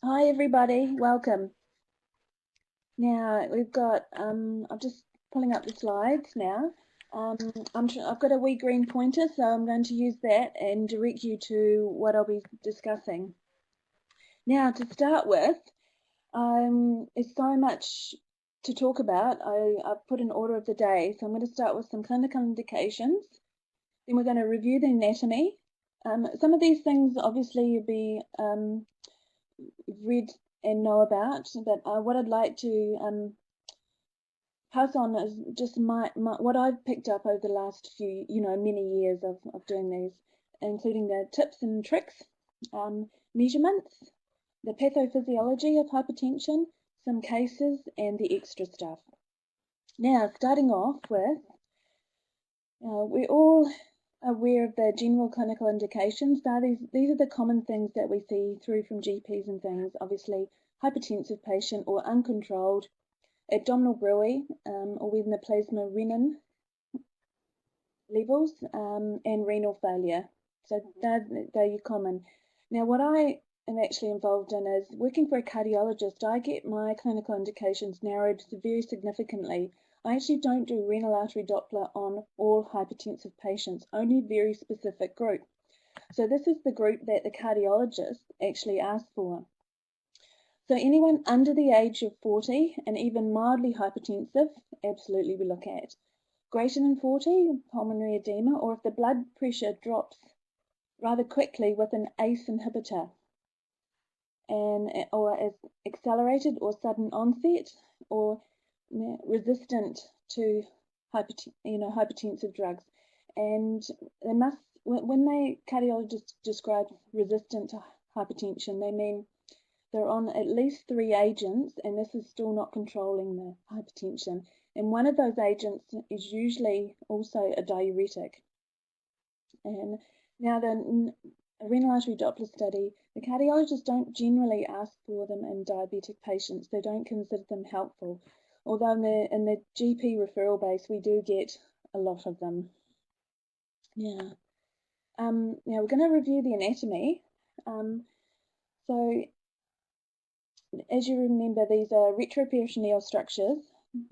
Hi everybody, welcome. Now we've got, I'm just pulling up the slides now. I've got a wee green pointer, so I'm going to use that and direct you to what I'll be discussing. Now to start with, there's so much to talk about. I've put an order of the day, so I'm going to start with some clinical indications. Then we're going to review the anatomy. Some of these things obviously you'll be read and know about, but what I'd like to pass on is just my what I've picked up over the last few, many years of doing these, including the tips and tricks, measurements, the pathophysiology of hypertension, some cases, and the extra stuff. Now, starting off with, we're all aware of the general clinical indications. These are the common things that we see through from GPs and things. Obviously, hypertensive patient or uncontrolled, abdominal bruit, or within the plasma renin levels, and renal failure. So they're common. Now, what I am actually involved in is working for a cardiologist. I get my clinical indications narrowed very significantly. I actually don't do renal artery Doppler on all hypertensive patients, only a very specific group. So this is the group that the cardiologist actually asked for. So anyone under the age of 40 and even mildly hypertensive, absolutely we look at. Greater than 40, pulmonary edema, or if the blood pressure drops rather quickly with an ACE inhibitor, or is accelerated or sudden onset, or resistant to hypertensive drugs. And they must, when the cardiologist describes resistant to hypertension, they mean they're on at least 3 agents, and this is still not controlling the hypertension. And one of those agents is usually also a diuretic. And now the renal artery Doppler study, the cardiologists don't generally ask for them in diabetic patients. They don't consider them helpful. Although in the GP referral base, we do get a lot of them. Yeah. Now we're going to review the anatomy. So as you remember, these are retroperitoneal structures,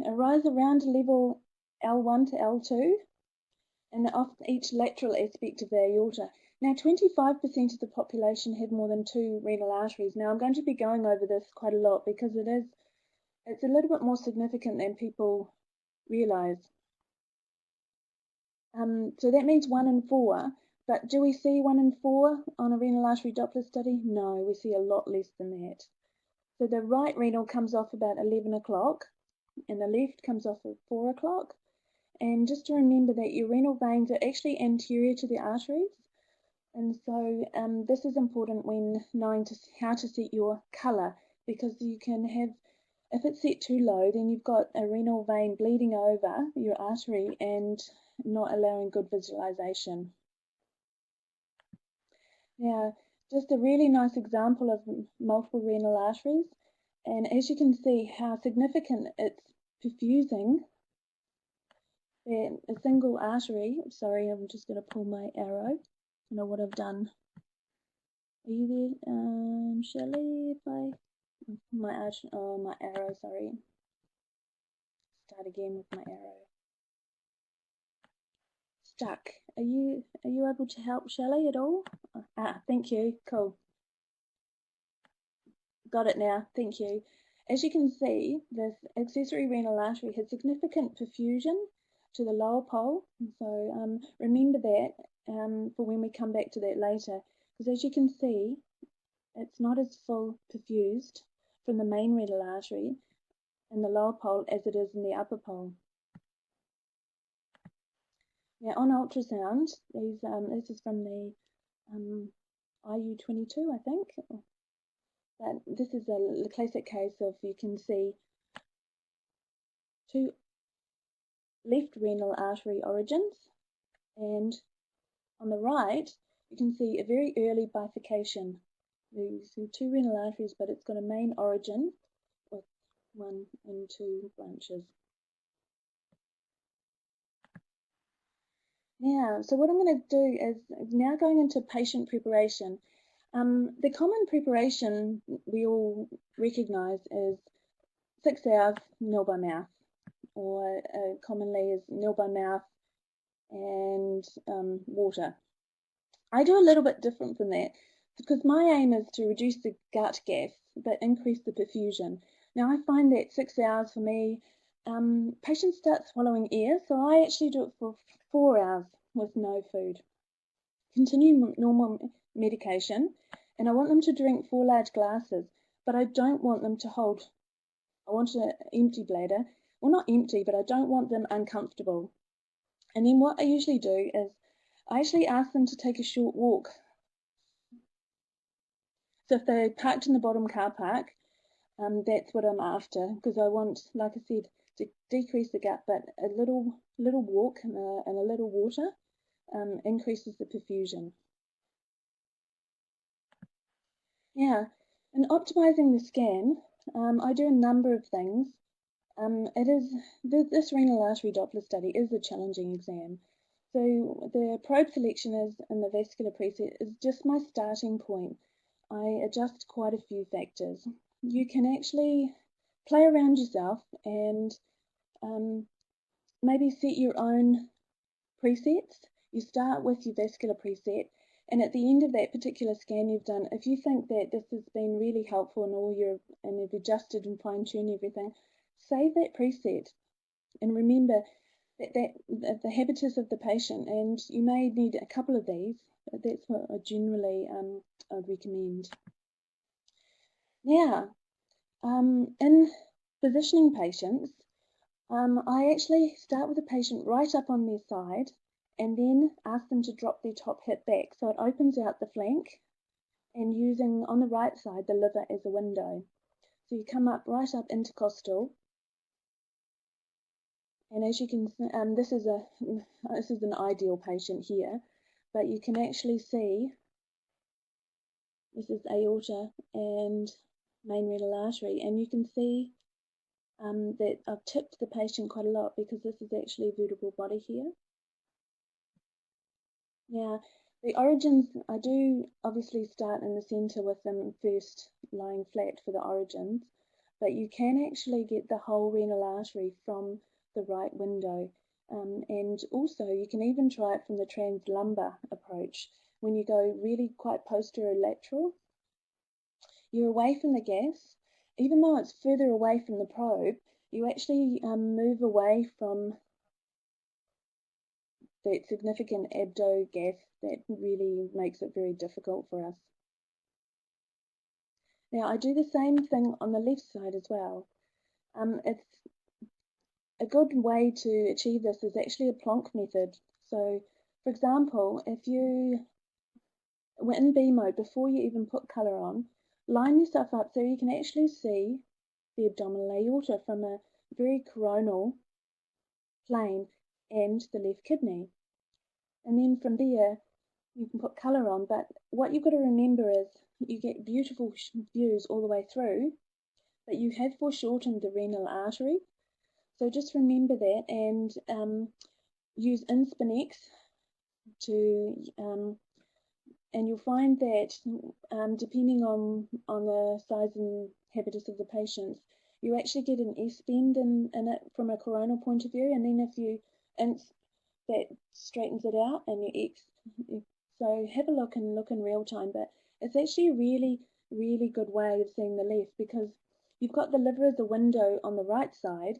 arise around level L1 to L2 and off each lateral aspect of the aorta. Now, 25% of the population have more than 2 renal arteries. Now, I'm going to be going over this quite a lot because it's a little bit more significant than people realize. So that means 1 in 4. But do we see 1 in 4 on a renal artery Doppler study? No, we see a lot less than that. So the right renal comes off about 11 o'clock and the left comes off at 4 o'clock. And just to remember that your renal veins are actually anterior to the arteries. And so this is important when knowing how to set your colour, because you can have, if it's set too low, then you've got a renal vein bleeding over your artery and not allowing good visualization. Now, just a really nice example of multiple renal arteries, and as you can see how significant it's perfusing a single artery. Sorry, I'm just going to pull my arrow. I know what I've done. Are you there, Shelley? If my arrow, sorry. Start again with my arrow. Stuck. Are you able to help Shelley at all? Thank you. Cool. Got it now. Thank you. As you can see, this accessory renal artery has significant perfusion to the lower pole. So remember that for when we come back to that later, because as you can see, it's not as full perfused from the main renal artery in the lower pole as it is in the upper pole. Now on ultrasound, this is from the IU22, I think. But this is a classic case of, you can see 2 left renal artery origins, and on the right you can see a very early bifurcation. You see 2 renal arteries, but it's got a main origin with 1 and 2 branches. Now, so what I'm going to do is now going into patient preparation. The common preparation we all recognise is 6 hours nil by mouth, or commonly is nil by mouth and water. I do a little bit different from that because my aim is to reduce the gut gas but increase the perfusion. Now I find that 6 hours for me, patients start swallowing air, so I actually do it for 4 hours with no food. Continue normal medication, and I want them to drink 4 large glasses, but I don't want them to hold. I want an empty bladder. Well, not empty, but I don't want them uncomfortable. And then what I usually do is I actually ask them to take a short walk. So if they're parked in the bottom car park, that's what I'm after, because I want, like I said, to decrease the gut, but a little walk and a little water increases the perfusion. Yeah, in optimizing the scan, I do a number of things. This renal artery Doppler study is a challenging exam. So the probe selection is in the vascular preset is just my starting point. I adjust quite a few factors. You can actually play around yourself and maybe set your own presets. You start with your vascular preset, and at the end of that particular scan you've done, if you think that this has been really helpful and you've adjusted and fine-tuned everything, save that preset and remember that the habitus of the patient, and you may need a couple of these. That's what I generally I'd recommend. Now, in positioning patients, I actually start with the patient right up on their side and then ask them to drop their top hip back so it opens out the flank, and using on the right side the liver as a window. So you come up right up intercostal, and as you can see, this is an ideal patient here, but you can actually see this is aorta and main renal artery, and you can see that I've tipped the patient quite a lot because this is actually a vertebral body here. Now, the origins, I do obviously start in the centre with them first lying flat for the origins, but you can actually get the whole renal artery from the right window. And also you can even try it from the translumbar approach. When you go really quite posterolateral, you're away from the gas. Even though it's further away from the probe, you actually move away from that significant abdo gas that really makes it very difficult for us. Now I do the same thing on the left side as well. It's a good way to achieve this is actually a Planck method. So, for example, if you were in B mode before you even put colour on, line yourself up so you can actually see the abdominal aorta from a very coronal plane and the left kidney. And then from there, you can put colour on, but what you've got to remember is you get beautiful views all the way through, but you have foreshortened the renal artery. So just remember that, and use InSpinX to, and you'll find that depending on the size and habitus of the patients, you actually get an S-bend in it from a coronal point of view, and then if you that straightens it out, and you X. So have a look and look in real time, but it's actually a really good way of seeing the left because you've got the liver as a window on the right side.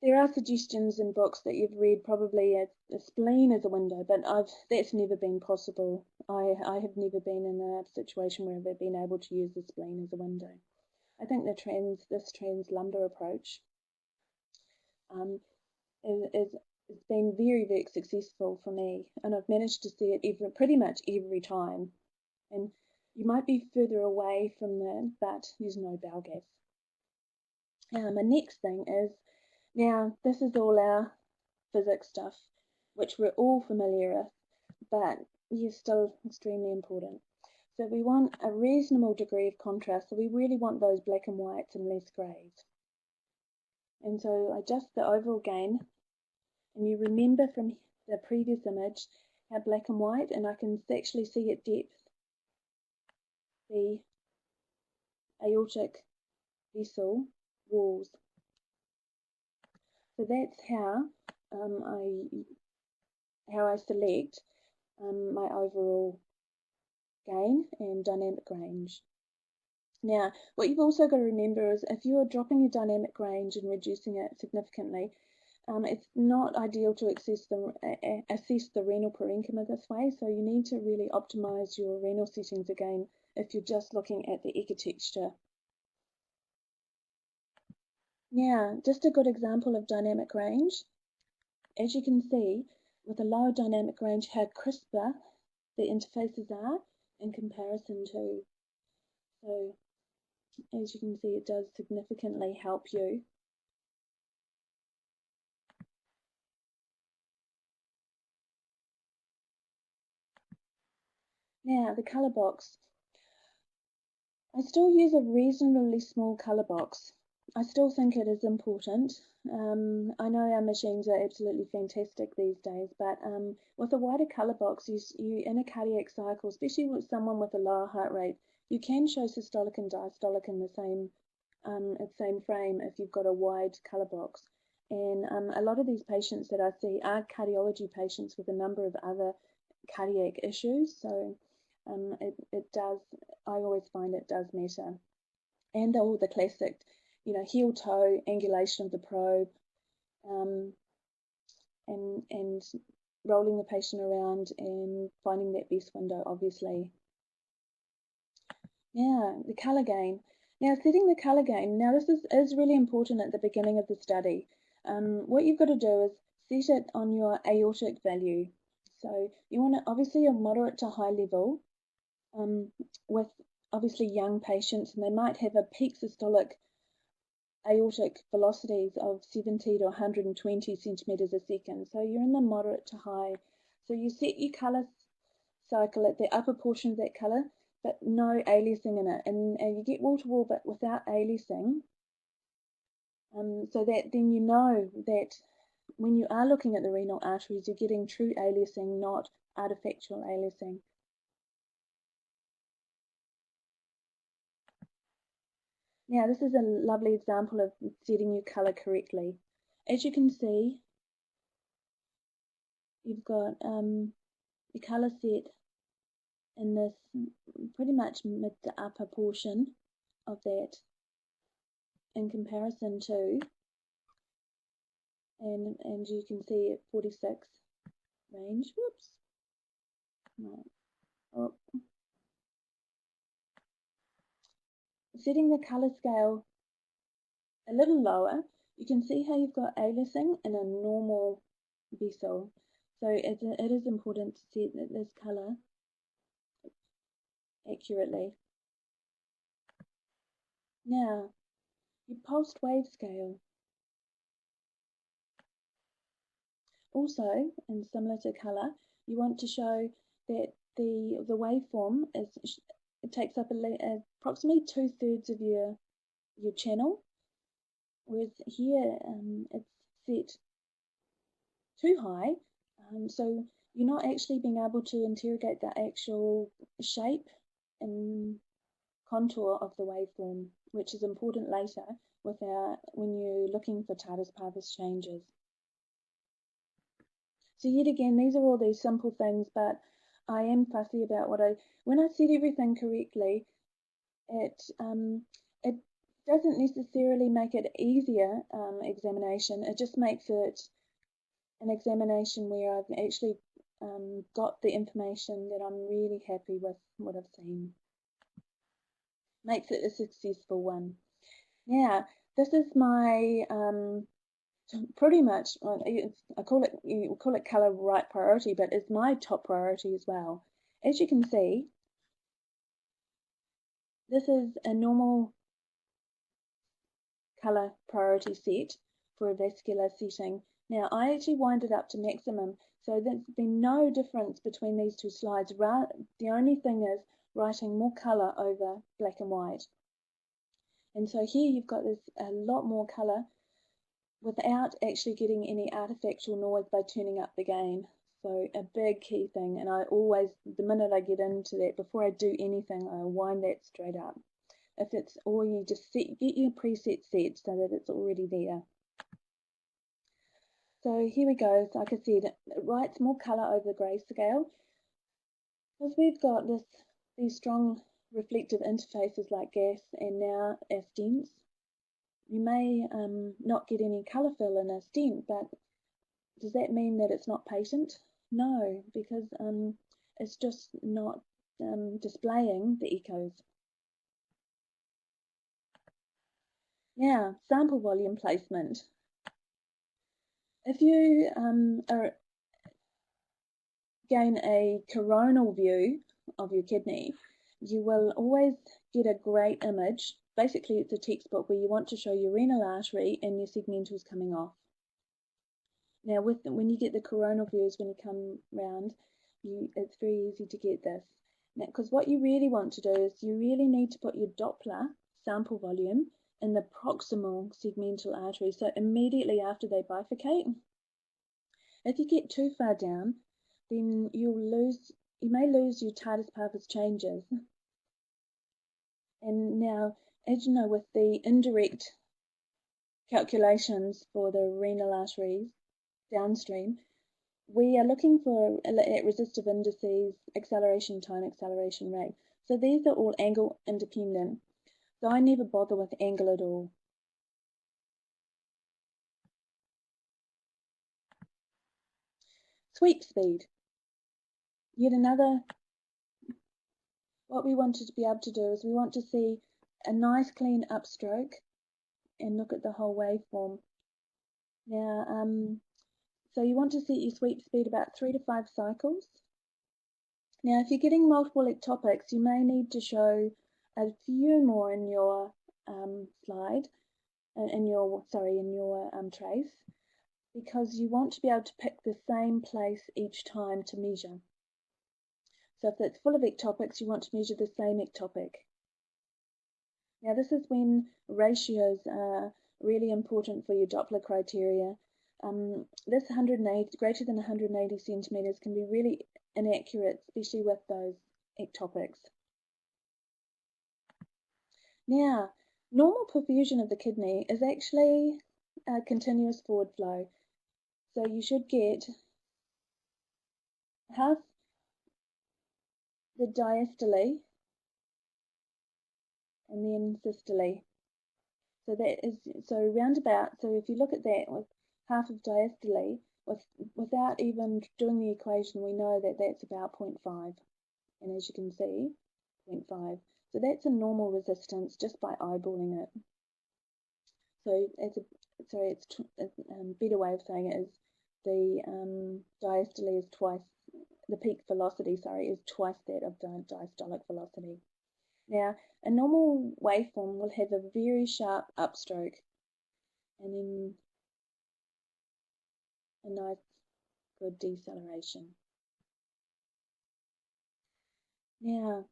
There are suggestions in books that you've read probably a spleen as a window, but that's never been possible. I have never been in a situation where I've been able to use the spleen as a window. I think this translumbar approach is been very successful for me, and I've managed to see it pretty much every time. And you might be further away from but there's no bowel gas. My next thing is, now this is all our physics stuff, which we're all familiar with, but is still extremely important. So we want a reasonable degree of contrast, so we really want those black and whites and less greys. And so I adjust the overall gain, and you remember from the previous image how black and white, and I can actually see at depth the aortic vessel walls. So that's how I select my overall gain and dynamic range. Now, what you've also got to remember is if you're dropping your dynamic range and reducing it significantly, it's not ideal to assess the renal parenchyma this way, so you need to really optimize your renal settings again if you're just looking at the echotexture. Now, just a good example of dynamic range. As you can see, with a lower dynamic range, how crisper the interfaces are in comparison to. So, as you can see, it does significantly help you. Now, the colour box. I still use a reasonably small colour box. I still think it is important. I know our machines are absolutely fantastic these days, but with a wider colour box, you in a cardiac cycle, especially with someone with a lower heart rate, you can show systolic and diastolic in the same frame if you've got a wide colour box. And a lot of these patients that I see are cardiology patients with a number of other cardiac issues, so it does. I always find it does matter, and all the classic, heel-toe angulation of the probe, and rolling the patient around and finding that best window, obviously. Now, the colour gain. Now, setting the colour gain. Now, this is really important at the beginning of the study. What you've got to do is set it on your aortic value. So you want to, obviously, a moderate to high level with obviously young patients, and they might have a peak systolic aortic velocities of 70 to 120 centimetres a second. So you're in the moderate to high. So you set your colour cycle at the upper portion of that colour, but no aliasing in it. And you get wall-to-wall, but without aliasing. So that then you know that when you are looking at the renal arteries, you're getting true aliasing, not artifactual aliasing. Now, this is a lovely example of setting your colour correctly. As you can see, you've got your colour set in this pretty much mid to upper portion of that in comparison to, and you can see at 46 range, whoops, right. Oh. Setting the colour scale a little lower, you can see how you've got aliasing in a normal vessel. So it is important to set this colour accurately. Now, your pulsed wave scale. Also, and similar to colour, you want to show that the waveform it takes up approximately 2/3 of your channel, whereas here it's set too high, so you're not actually being able to interrogate the actual shape and contour of the waveform, which is important later when you're looking for Tardus-Parvus changes. So yet again, these are all these simple things, but I am fussy about when I set everything correctly, it doesn't necessarily make it easier examination. It just makes it an examination where I've actually got the information that I'm really happy with what I've seen. Makes it a successful one. Now, this is my pretty much, you call it colour right priority, but it's my top priority as well. As you can see, this is a normal colour priority set for a vascular setting. Now, I actually wind it up to maximum, so there's been no difference between these two slides. The only thing is writing more colour over black and white. And so here you've got a lot more colour without actually getting any artifactual noise by turning up the gain. So a big key thing, and I always, the minute I get into that, before I do anything, I wind that straight up. If it's, or you just get your preset set so that it's already there. So here we go. So like I said, it writes more colour over the grayscale. Because we've got these strong reflective interfaces like gas and now our stents, you may not get any colour fill in a stent, but does that mean that it's not patent? No, because it's just not displaying the echoes. Now, sample volume placement. If you gain a coronal view of your kidney, you will always get a great image. Basically, it's a textbook where you want to show your renal artery and your segmentals coming off. Now, when you get the coronal views, when you come round, it's very easy to get this. Now, because what you really want to do is you really need to put your Doppler sample volume in the proximal segmental artery, so immediately after they bifurcate. If you get too far down, then you may lose your Tardus-Parvus Changes. And now, as you know, with the indirect calculations for the renal arteries downstream, we are looking for at resistive indices, acceleration time, acceleration rate. So these are all angle independent. So I never bother with angle at all. Sweep speed. Yet another, what we wanted to be able to do is we want to see a nice clean upstroke and look at the whole waveform. Now, so you want to set your sweep speed about 3 to 5 cycles. Now, if you're getting multiple ectopics, you may need to show a few more in your slide, in your trace, because you want to be able to pick the same place each time to measure. So if it's full of ectopics, you want to measure the same ectopic. Now, this is when ratios are really important for your Doppler criteria. This 180, greater than 180 centimeters can be really inaccurate, especially with those ectopics. Now, normal perfusion of the kidney is actually a continuous forward flow. So you should get half the diastole and then systole. So that is, so roundabout, so if you look at that with half of diastole, without even doing the equation, we know that that's about 0.5. And as you can see, 0.5. So that's a normal resistance just by eyeballing it. So it's a better way of saying it is the diastole is twice, the peak velocity, sorry, is twice that of the diastolic velocity. Now, a normal waveform will have a very sharp upstroke and then a nice good deceleration. Now,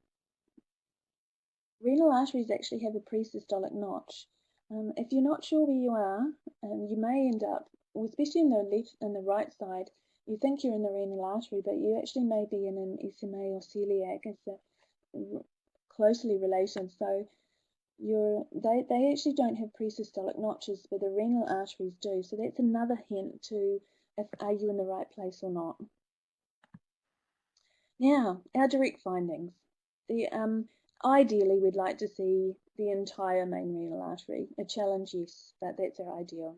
renal arteries actually have a pre-systolic notch. If you're not sure where you are, you may end up, especially in the left and the right side, you think you're in the renal artery, but you actually may be in an SMA or celiac. It's closely related. So they actually don't have pre-systolic notches, but the renal arteries do. So that's another hint to if are you in the right place or not. Now, our direct findings. Ideally, we'd like to see the entire main renal artery. A challenge, yes, but that's our ideal.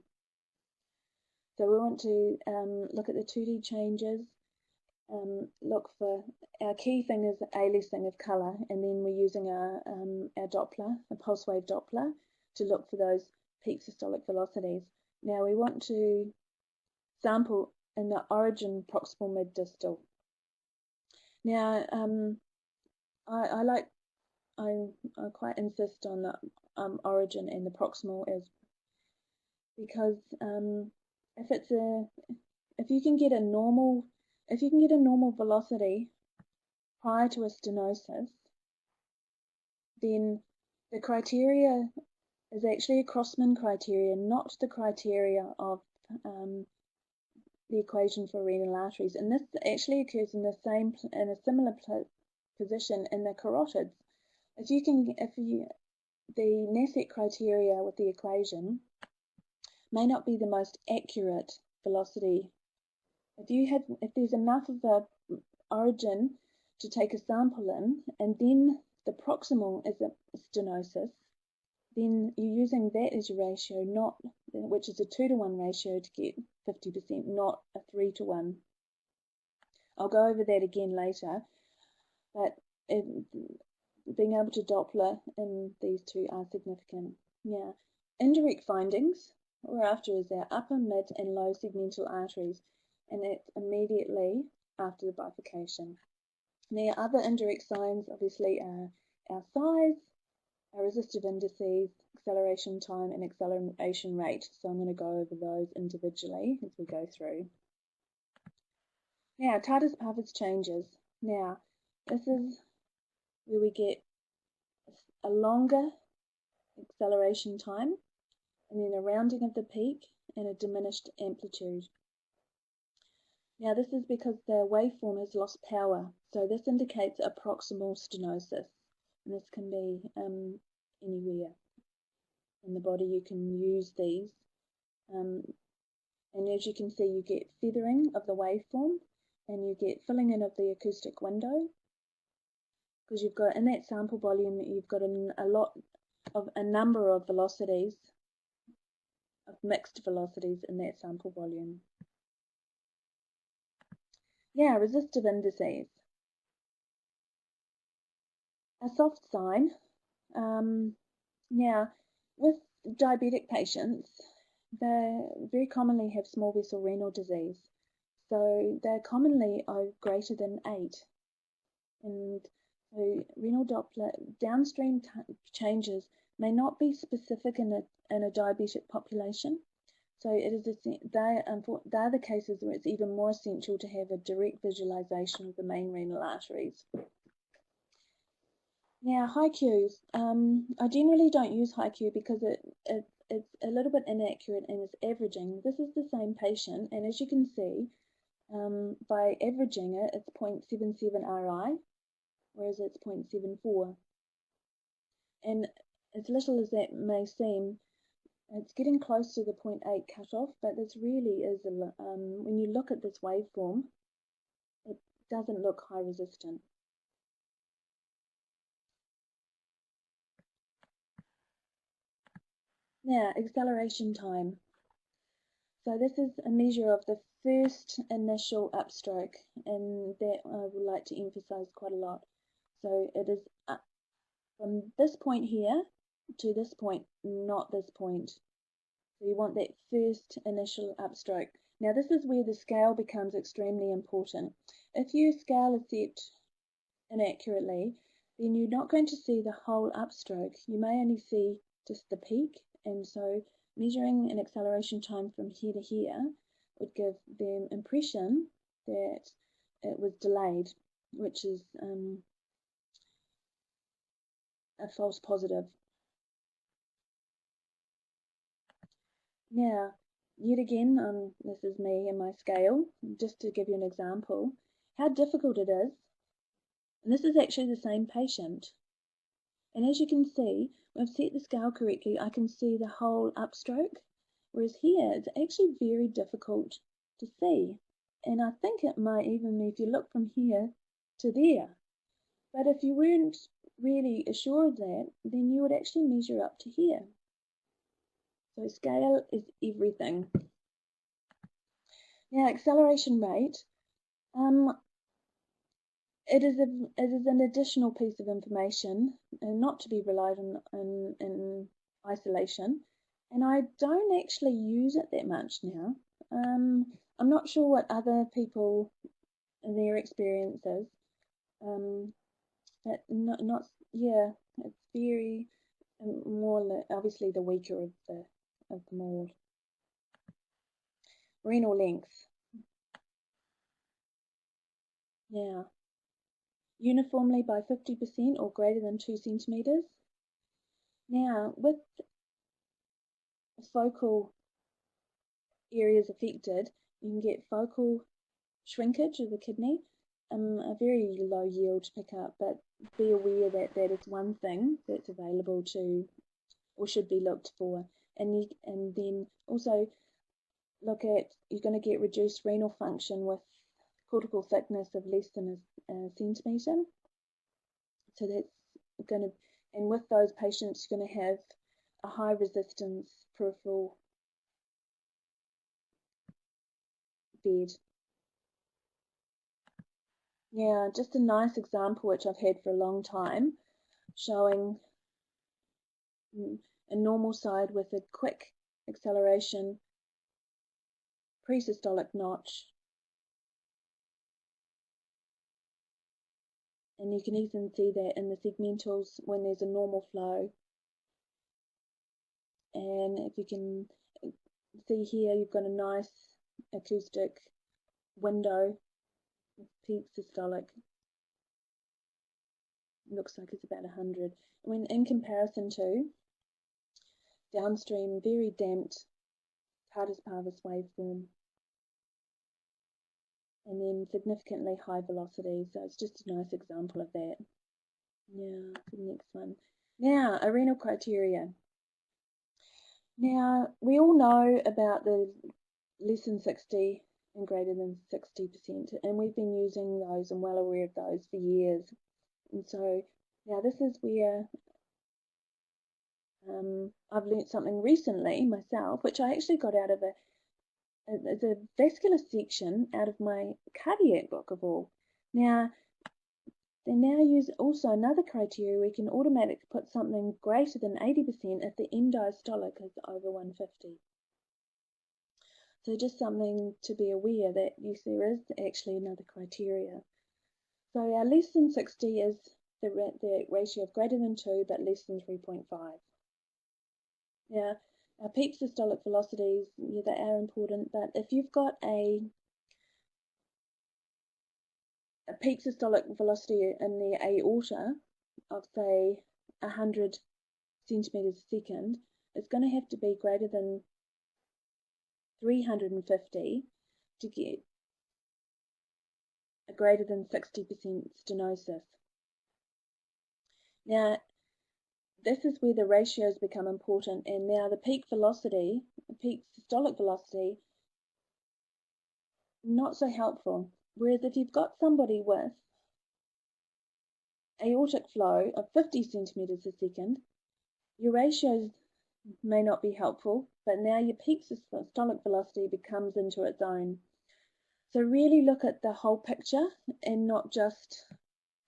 So we want to look at the 2D changes, look for, our key thing is aliasing of colour, and then we're using our Doppler, a pulse wave Doppler, to look for those peak systolic velocities. Now we want to sample in the origin, proximal, mid, distal. Now I quite insist on the origin and the proximal is because if you can get a normal velocity prior to a stenosis, then the criteria is actually a Crossman criteria, not the criteria of the equation for renal arteries, and this actually occurs in a similar position in the carotids. The Naszek criteria with the equation may not be the most accurate velocity. If there's enough of a origin to take a sample in, and then the proximal is a stenosis, then you're using that as your ratio, which is a 2-to-1 ratio to get 50%, not a 3-to-1. I'll go over that again later, but being able to Doppler in these two are significant. Yeah. Indirect findings we're after is our upper, mid, and low segmental arteries, and it's immediately after the bifurcation. Now, other indirect signs obviously are our size, our resistive indices, acceleration time, and acceleration rate. So I'm going to go over those individually as we go through. Now, Tardus-Parvus Changes. Now, this is where we get a longer acceleration time, and then a rounding of the peak and a diminished amplitude. Now, this is because the waveform has lost power, so this indicates a proximal stenosis, and this can be anywhere in the body. You can use these, and as you can see, you get feathering of the waveform, and you get filling in of the acoustic window, because you've got in that sample volume, you've got a number of velocities, of mixed velocities in that sample volume. Yeah, resistive indices. A soft sign. Now, with diabetic patients, they very commonly have small vessel renal disease. So they're commonly greater than 8. And so renal Doppler downstream changes may not be specific in a diabetic population. So they're the cases where it's even more essential to have a direct visualization of the main renal arteries. Now, high Qs. I generally don't use high Q because it's a little bit inaccurate and it's averaging. This is the same patient, and as you can see, by averaging it, it's 0.77 RI, whereas it's 0.74. And as little as that may seem, it's getting close to the 0.8 cutoff, but this really is, when you look at this waveform, it doesn't look high resistant. Now, acceleration time. So this is a measure of the first initial upstroke, and that I would like to emphasize quite a lot. So it is from this point here to this point, not this point. So you want that first initial upstroke. Now this is where the scale becomes extremely important. If your scale is set inaccurately, then you're not going to see the whole upstroke. You may only see just the peak, and so measuring an acceleration time from here to here would give the impression that it was delayed, which is a false positive. Now, yet again, this is me and my scale, just to give you an example, how difficult it is. And this is actually the same patient. And as you can see, when I've set the scale correctly, I can see the whole upstroke, whereas here it's actually very difficult to see. And I think it might even be if you look from here to there. But if you weren't really assured of that, then you would actually measure up to here. So scale is everything. Now, acceleration rate. It is an additional piece of information, and not to be relied on in isolation. And I don't actually use it that much now. I'm not sure what other people and their experiences. But it's very more obviously the weaker of them all. Renal lengths. Now, uniformly by 50% or greater than 2 centimeters. Now, with focal areas affected, you can get focal shrinkage of the kidney, a very low yield pickup, but be aware that that is one thing that's available to or should be looked for. And then also look at, you're going to get reduced renal function with cortical thickness of less than a centimetre. So that's going to, and with those patients, you're going to have a high resistance peripheral bed. Yeah, just a nice example which I've had for a long time, showing a normal side with a quick acceleration, pre-systolic notch. And you can even see that in the segmentals when there's a normal flow. And if you can see here, you've got a nice acoustic window with peak systolic. Looks like it's about 100. When in comparison to downstream, very damped Tardus-Parvus waveform, and then significantly high velocity. So it's just a nice example of that. Yeah, the next one. Now, a renal criteria. Now, we all know about the less than 60 and greater than 60%, and we've been using those and well aware of those for years. And so now this is where I've learnt something recently myself, which I actually got out of a vascular section out of my cardiac book of all. Now, they now use also another criteria. We can automatically put something greater than 80% if the end diastolic is over 150. So just something to be aware that yes, there is actually another criteria. So our less than 60 is the ratio of greater than 2 but less than 3.5. Now, our peak systolic velocities, yeah, they are important, but if you've got a peak systolic velocity in the aorta of, say, 100 centimetres a second, it's going to have to be greater than 350 to get a greater than 60% stenosis. Now, this is where the ratios become important, and now the peak velocity, the peak systolic velocity, not so helpful. Whereas if you've got somebody with aortic flow of 50 centimetres a second, your ratios may not be helpful, but now your peak systolic velocity becomes into its own. So really look at the whole picture and not just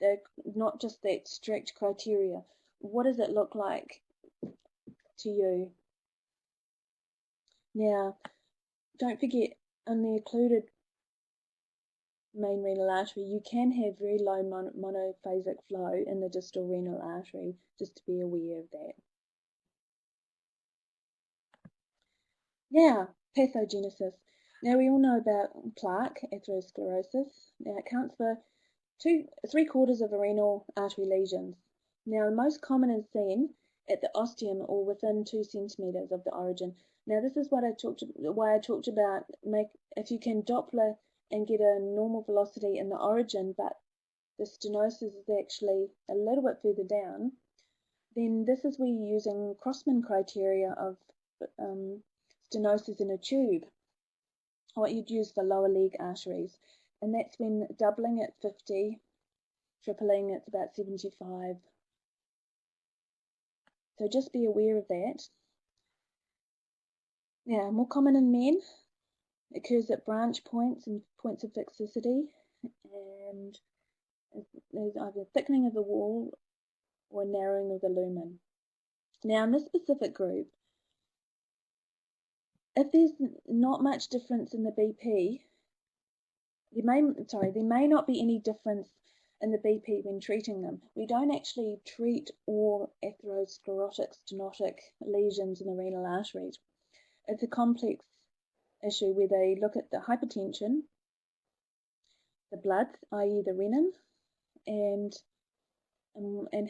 that strict criteria. What does it look like to you? Now, don't forget, on the occluded main renal artery, you can have very low monophasic flow in the distal renal artery, just to be aware of that. Now, pathogenesis. Now, we all know about plaque, atherosclerosis. Now, it accounts for 3/4 of renal artery lesions. Now, the most common is seen at the ostium or within 2 centimetres of the origin. Now, this is why I talked about if you can Doppler and get a normal velocity in the origin, but the stenosis is actually a little bit further down, then this is where you're using Crossman criteria of stenosis in a tube, what you'd use for lower leg arteries. And that's when doubling at 50, tripling it's about 75. So just be aware of that. Now, more common in men, occurs at branch points and points of fixicity, and there's either thickening of the wall or narrowing of the lumen. Now, in this specific group, if there's not much difference in the BP, there may not be any difference in the BP when treating them. We don't actually treat all atherosclerotic stenotic lesions in the renal arteries. It's a complex issue where they look at the hypertension, the blood, i.e. the renin, and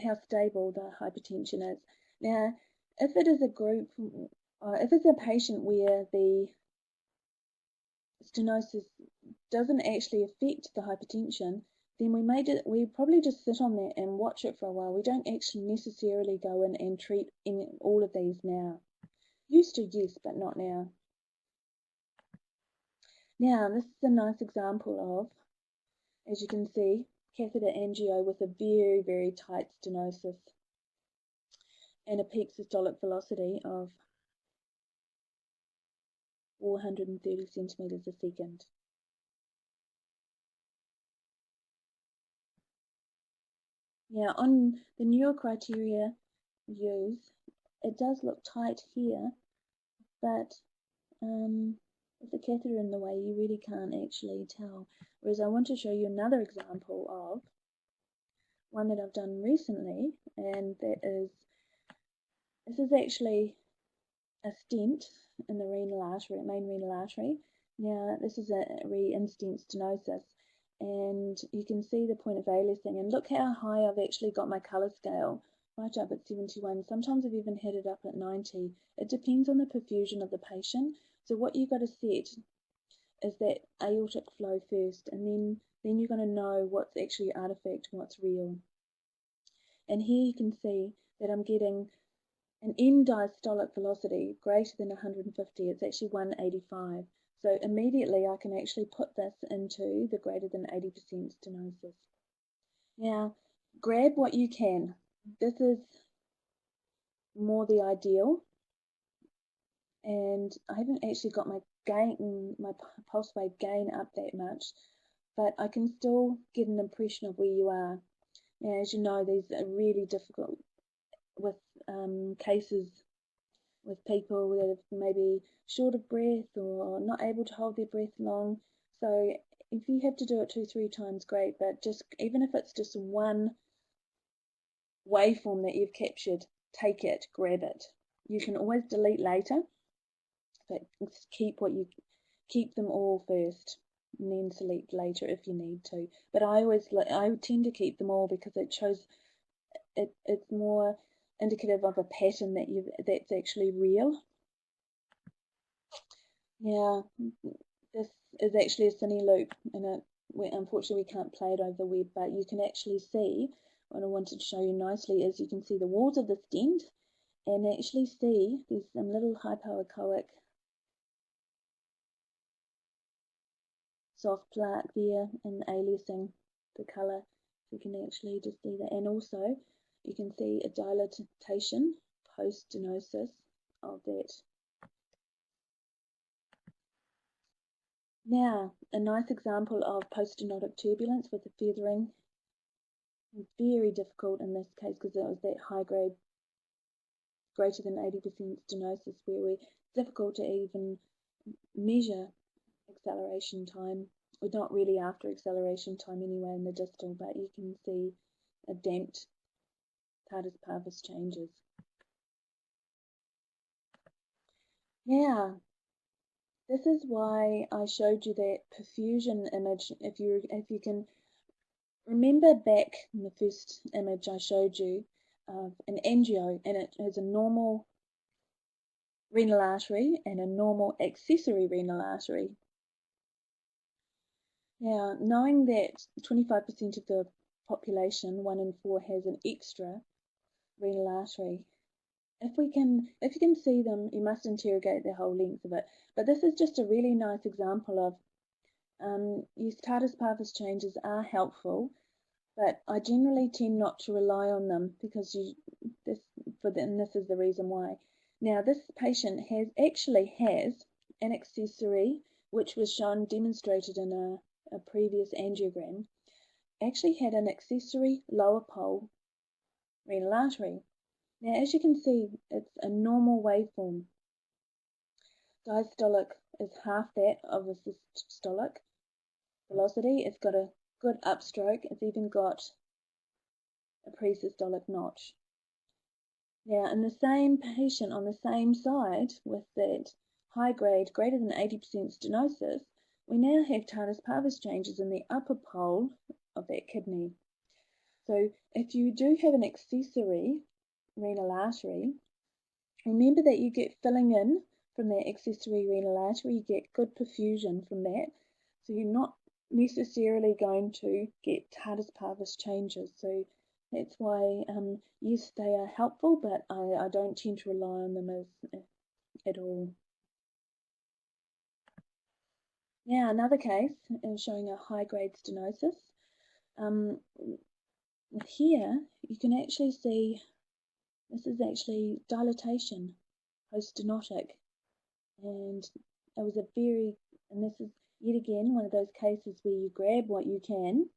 how stable the hypertension is. Now, if it is a group, if it's a patient where the stenosis doesn't actually affect the hypertension, then we probably just sit on that and watch it for a while. We don't actually necessarily go in and treat all of these now. Used to, yes, but not now. Now, this is a nice example of, as you can see, catheter angio with a very, very tight stenosis and a peak systolic velocity of 430 centimeters a second. Now, on the newer criteria used, it does look tight here, but with the catheter in the way, you really can't actually tell. Whereas I want to show you another example of one that I've done recently, and this is actually a stent in the renal artery, main renal artery. Now, this is a re-instant stenosis, and you can see the point of aliasing, and look how high I've actually got my colour scale, right up at 71. Sometimes I've even had it up at 90. It depends on the perfusion of the patient. So what you've got to set is that aortic flow first, and then you're going to know what's actually artifact and what's real. And here you can see that I'm getting an end diastolic velocity greater than 150. It's actually 185. So immediately I can actually put this into the greater than 80% stenosis. Now, grab what you can. This is more the ideal. And I haven't actually got my pulse wave gain up that much, but I can still get an impression of where you are. Now, as you know, these are really difficult with cases with people that have maybe short of breath or not able to hold their breath long. So if you have to do it 2-3 times, great, but just even if it's just one waveform that you've captured, take it, grab it. You can always delete later, but keep them all first and then select later if you need to. But I tend to keep them all because it shows it's more indicative of a pattern that's actually real. Now, this is actually a cine loop, and unfortunately we can't play it over the web, but you can actually see, what I wanted to show you nicely is you can see the walls of the stent and actually see there's some little hypoechoic soft plaque there and aliasing the colour. So you can actually just see that, and also you can see a dilatation post-stenosis of that. Now, a nice example of post-stenotic turbulence with the feathering. Very difficult in this case because it was that high grade, greater than 80% stenosis, where it's difficult to even measure acceleration time. We're not really after acceleration time anyway in the distal, but you can see a damped Tardus-Parvus changes. Now, this is why I showed you that perfusion image. If you can remember back in the first image I showed you of an angio, and it has a normal renal artery and a normal accessory renal artery. Now, knowing that 25% of the population, 1 in 4, has an extra renal artery, if you can see them, you must interrogate the whole length of it. But this is just a really nice example of yes, Tardus-Parvus changes are helpful, but I generally tend not to rely on them because this is the reason why. Now, this patient actually has an accessory, which was demonstrated in a previous angiogram, actually had an accessory lower pole renal artery. Now, as you can see, it's a normal waveform. Diastolic is half that of the systolic velocity. It's got a good upstroke. It's even got a pre-systolic notch. Now, in the same patient on the same side with that high grade, greater than 80% stenosis, we now have Tardus-Parvus changes in the upper pole of that kidney. So if you do have an accessory renal artery, remember that you get filling in from that accessory renal artery, you get good perfusion from that. So you're not necessarily going to get Tardus-Parvus changes. So that's why, yes, they are helpful, but I don't tend to rely on them at all. Now, another case is showing a high-grade stenosis. Here, you can actually see this is actually dilatation post-stenotic. And it was and this is yet again one of those cases where you grab what you can.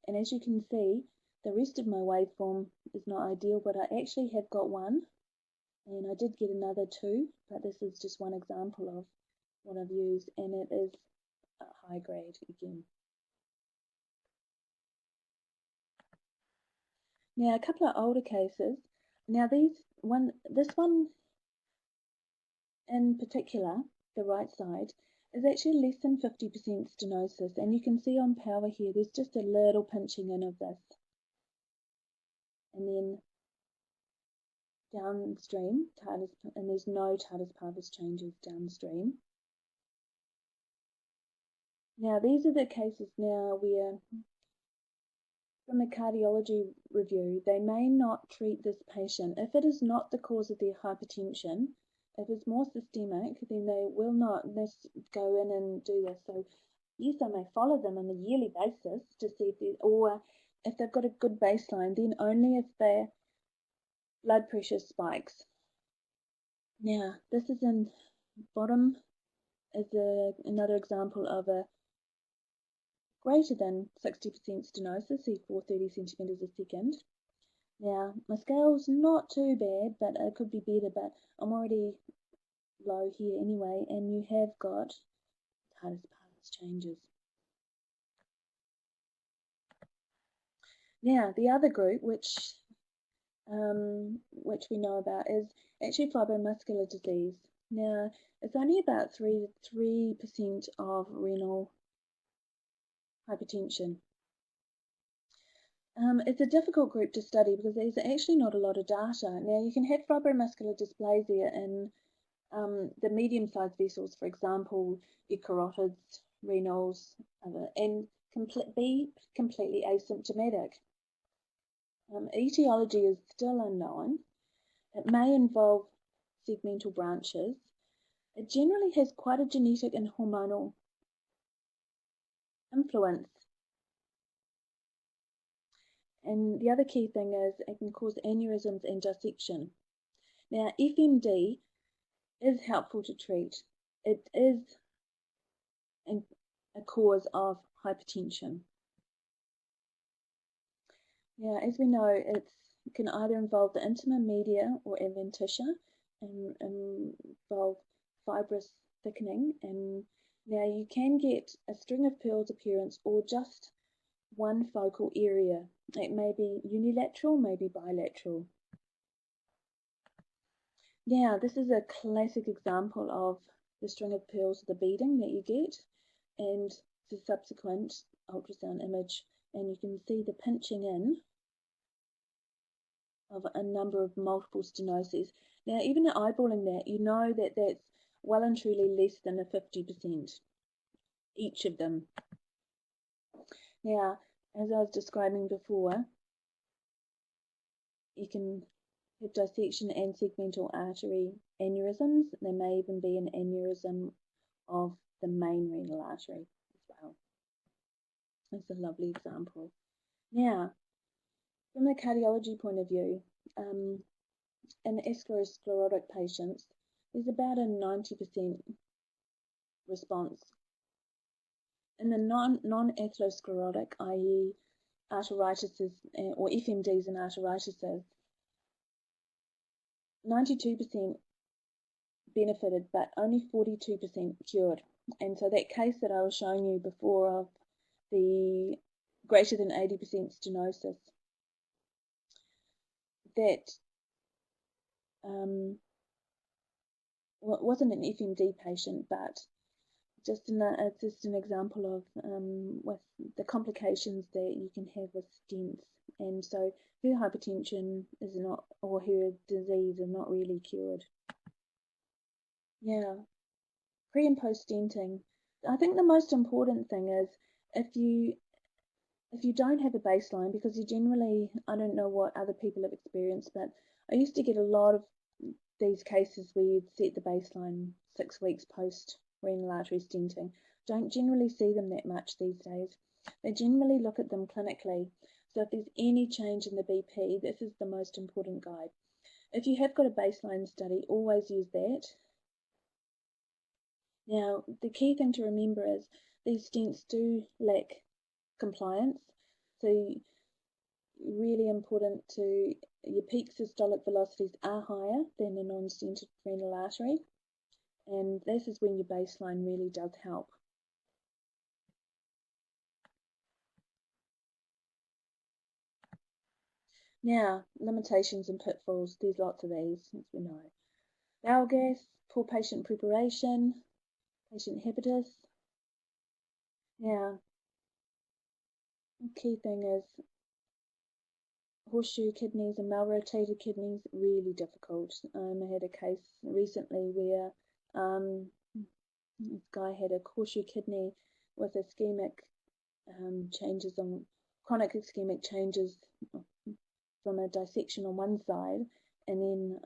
And as you can see, the rest of my waveform is not ideal, but I actually have got one. And I did get another two, but this is just one example of what I've used, and it is a high grade again. Now, a couple of older cases. Now, this one in particular, the right side, is actually less than 50% stenosis, and you can see on power here, there's just a little pinching in of this. And then downstream, and there's no Tardus-Parvus changes downstream. Now, these are the cases now where, from a cardiology review, they may not treat this patient. If it is not the cause of their hypertension, if it's more systemic, then they will not go in and do this. So, yes, I may follow them on a yearly basis to see if they've got a good baseline, then only if their blood pressure spikes. Now, this is in bottom is another example of a greater than 60% stenosis, equal 30 centimeters a second. Now, my scale's not too bad, but it could be better, but I'm already low here anyway, and you have got Tardus-Parvus changes. Now, the other group, which we know about, is actually fibro-muscular disease. Now, it's only about 3% of renal hypertension. It's a difficult group to study because there's actually not a lot of data. Now, you can have fibromuscular dysplasia in the medium-sized vessels, for example, your carotids, renals, and be completely asymptomatic. Etiology is still unknown. It may involve segmental branches. It generally has quite a genetic and hormonal influence. And the other key thing is it can cause aneurysms and dissection. Now, FMD is helpful to treat. It is a cause of hypertension. Now, as we know, it can either involve the intima media or adventitia and involve fibrous thickening. And now you can get a string of pearls appearance or just one focal area. It may be unilateral, maybe bilateral. Now, this is a classic example of the string of pearls, the beading that you get, and the subsequent ultrasound image, and you can see the pinching in of a number of multiple stenoses. Now, even eyeballing that, you know that that's well and truly less than a 50%, each of them. Now, as I was describing before, you can have dissection and segmental artery aneurysms. There may even be an aneurysm of the main renal artery as well. That's a lovely example. Now, from a cardiology point of view, in atherosclerotic patients, there's about a 90% response. In the non-atherosclerotic, i.e. arteritis or FMDs and arteritis, 92% benefited, but only 42% cured. And so that case that I was showing you before of the greater than 80% stenosis, that wasn't an FMD patient, but just an example of with the complications that you can have with stents. And so her hypertension is not, or her disease is not really cured. Yeah, pre and post stenting. I think the most important thing is if you don't have a baseline, because you generally, I don't know what other people have experienced, but I used to get a lot of these cases where you'd set the baseline 6 weeks post renal artery stenting. Don't generally see them that much these days. They generally look at them clinically. So if there's any change in the BP, this is the most important guide. If you have got a baseline study, always use that. Now, the key thing to remember is these stents do lack compliance. So really important to your peak systolic velocities are higher than a non-stented renal artery, and this is when your baseline really does help. Now, limitations and pitfalls, there's lots of these, as we know. Bowel gas, poor patient preparation, patient habitus. Now, the key thing is horseshoe kidneys and malrotated kidneys, really difficult. I had a case recently where this guy had a horseshoe kidney with ischemic changes on chronic ischemic changes from a dissection on one side, and then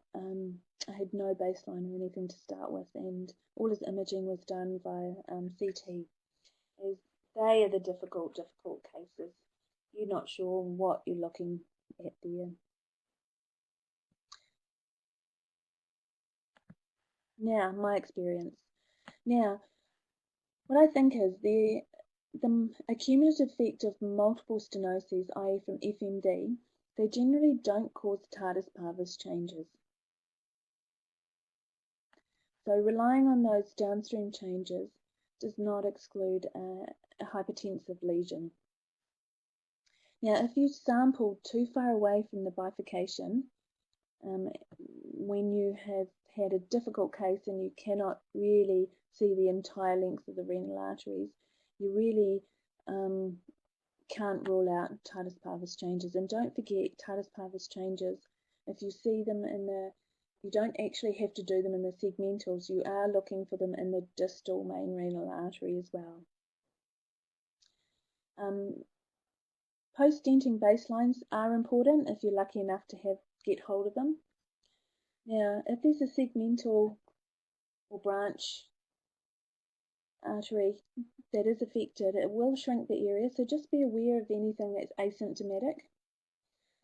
I had no baseline or anything to start with, and all his imaging was done via CT. They are the difficult cases. You're not sure what you're looking at there. Now, my experience. Now, what I think is the accumulative effect of multiple stenoses, i.e. from FMD, they generally don't cause Tardus-Parvus changes. So relying on those downstream changes does not exclude a hypertensive lesion. Now, if you sample too far away from the bifurcation, when you have had a difficult case and you cannot really see the entire length of the renal arteries, you really can't rule out Tardus-Parvus changes. And don't forget, Tardus-Parvus changes, if you see them in you don't actually have to do them in the segmentals, you are looking for them in the distal main renal artery as well. Post-stenting baselines are important if you're lucky enough to get hold of them. Now, if there's a segmental or branch artery that is affected, it will shrink the area, so just be aware of anything that's asymptomatic.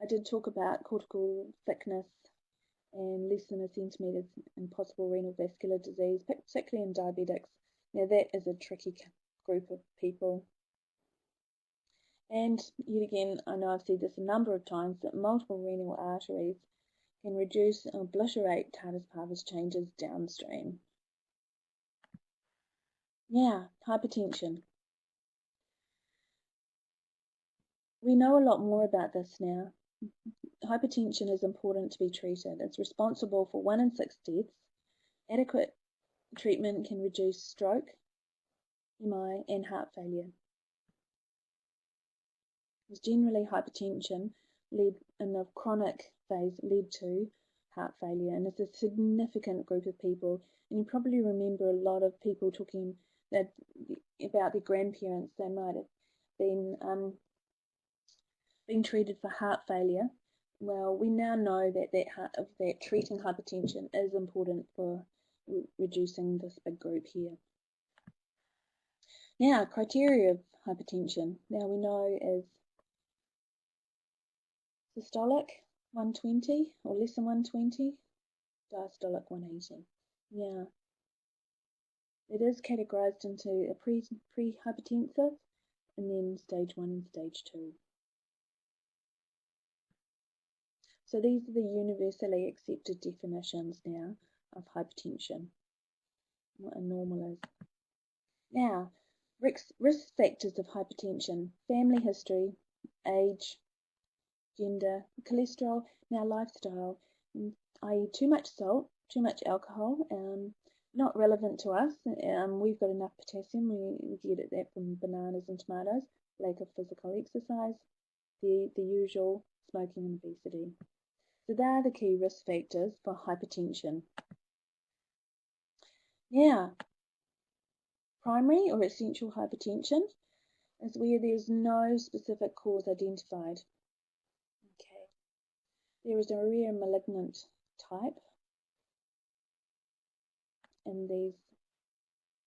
I did talk about cortical thickness and less than a centimetre in possible renal vascular disease, particularly in diabetics. Now that is a tricky group of people. And yet again, I know I've said this a number of times, that multiple renal arteries can reduce or obliterate Tardus-Parvus changes downstream. Now, hypertension. We know a lot more about this now. Hypertension is important to be treated. It's responsible for 1 in 6 deaths. Adequate treatment can reduce stroke, MI, and heart failure. Because generally hypertension in the chronic phase led to heart failure, and it's a significant group of people. And you probably remember a lot of people talking about their grandparents. They might have been treated for heart failure. Well, we now know that treating hypertension is important for reducing this big group here. Now, criteria of hypertension. Now we know is systolic 120 or less than 120, diastolic 180. Yeah, it is categorized into a pre-hypertensive and then stage 1 and stage 2. So these are the universally accepted definitions now of hypertension, what a normal is. Now, risk factors of hypertension: family history, age, gender, cholesterol. Now, lifestyle, i.e. too much salt, too much alcohol, not relevant to us. We've got enough potassium, we get that from bananas and tomatoes. Lack of physical exercise, the usual, smoking and obesity. So they are the key risk factors for hypertension. Now, primary or essential hypertension is where there's no specific cause identified. Okay. There is a rare malignant type, and these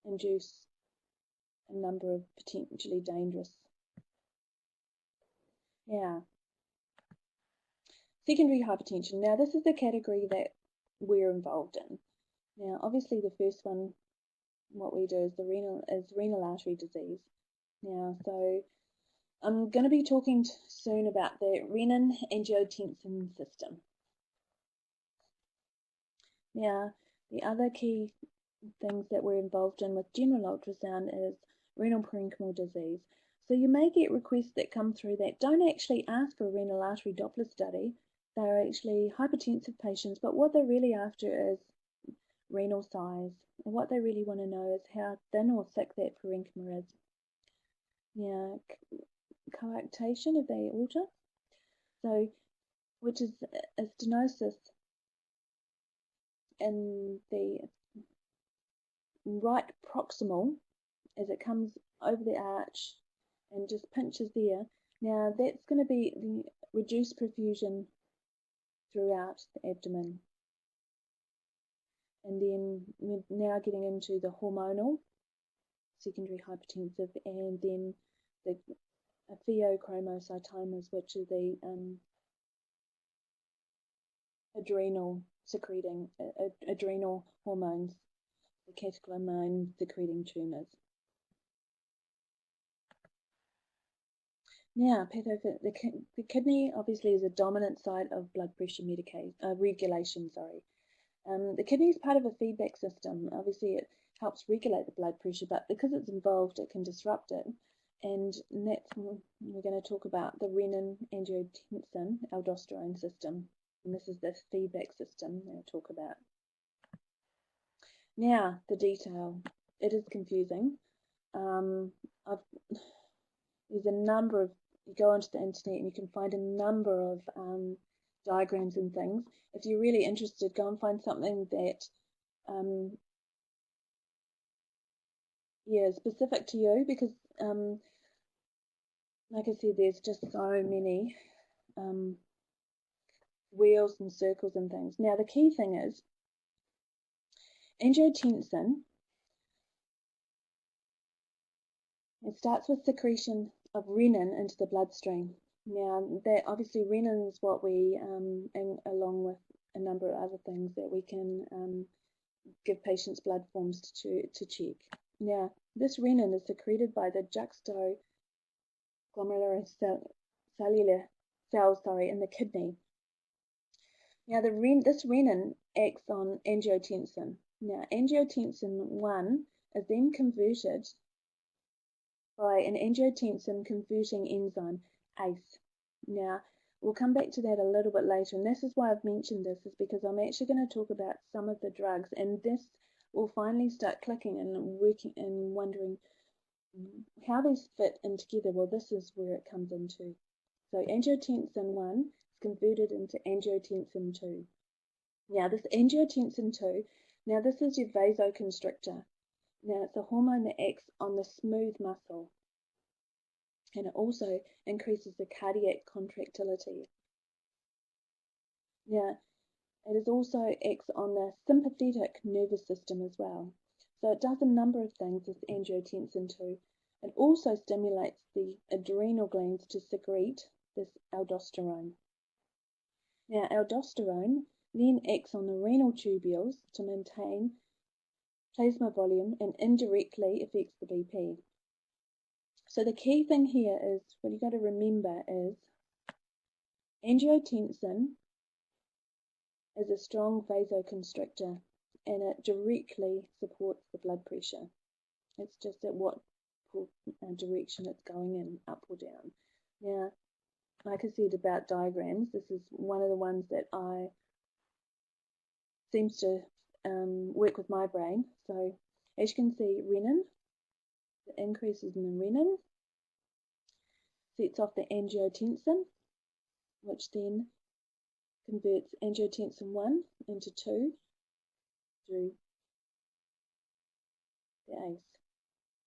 induce a number of potentially dangerous. Now, secondary hypertension. Now, this is the category that we're involved in. Now, obviously, the first one, what we do is renal artery disease. Now, so I'm going to be talking soon about the renin-angiotensin system. Now, the other key things that we're involved in with general ultrasound is renal parenchymal disease. So you may get requests that come through that don't actually ask for a renal artery Doppler study. They're actually hypertensive patients, but what they're really after is renal size. And what they really want to know is how thin or thick that parenchyma is. Now, coarctation of the aorta, so which is a stenosis in the right proximal as it comes over the arch and just pinches there. Now that's going to be the reduced perfusion throughout the abdomen. And then we're now getting into the hormonal secondary hypertensive, and then the pheochromocytomas, which are the adrenal secreting, adrenal hormones, the catecholamine secreting tumours. Now, the kidney obviously is a dominant site of blood pressure regulation. The kidney is part of a feedback system. Obviously, it helps regulate the blood pressure, but because it's involved, it can disrupt it. And that's we're going to talk about the renin-angiotensin aldosterone system. And this is the feedback system we're going to talk about. Now, the detail. It is confusing. There's a number of, you go onto the internet and you can find a number of diagrams and things. If you're really interested, go and find something that is specific to you, because like I said, there's just so many wheels and circles and things. Now, the key thing is angiotensin. It starts with secretion of renin into the bloodstream. Now, that obviously renin is what we, and along with a number of other things that we can give patients blood forms to check. Now, this renin is secreted by the juxtaglomerular cellular cells, in the kidney. Now, this renin acts on angiotensin. Now, angiotensin 1 is then converted by an angiotensin converting enzyme, ACE. Now, we'll come back to that a little bit later, and this is why I've mentioned this, is because I'm actually going to talk about some of the drugs, and this will finally start clicking and working and wondering how these fit in together. Well, this is where it comes into. So angiotensin 1 is converted into angiotensin 2. Now, this angiotensin 2, now this is your vasoconstrictor. Now, it's a hormone that acts on the smooth muscle, and it also increases the cardiac contractility. Now, it is also acts on the sympathetic nervous system as well. So it does a number of things, this angiotensin 2. It also stimulates the adrenal glands to secrete this aldosterone. Now, aldosterone then acts on the renal tubules to maintain plasma volume and indirectly affects the BP. So the key thing here is, what you've got to remember is, angiotensin is a strong vasoconstrictor, and it directly supports the blood pressure. It's just at what direction it's going in, up or down. Now, like I said about diagrams, this is one of the ones that seems to work with my brain. So as you can see, renin, the increases in the renin sets off the angiotensin, which then converts angiotensin 1 into 2 through the ACE.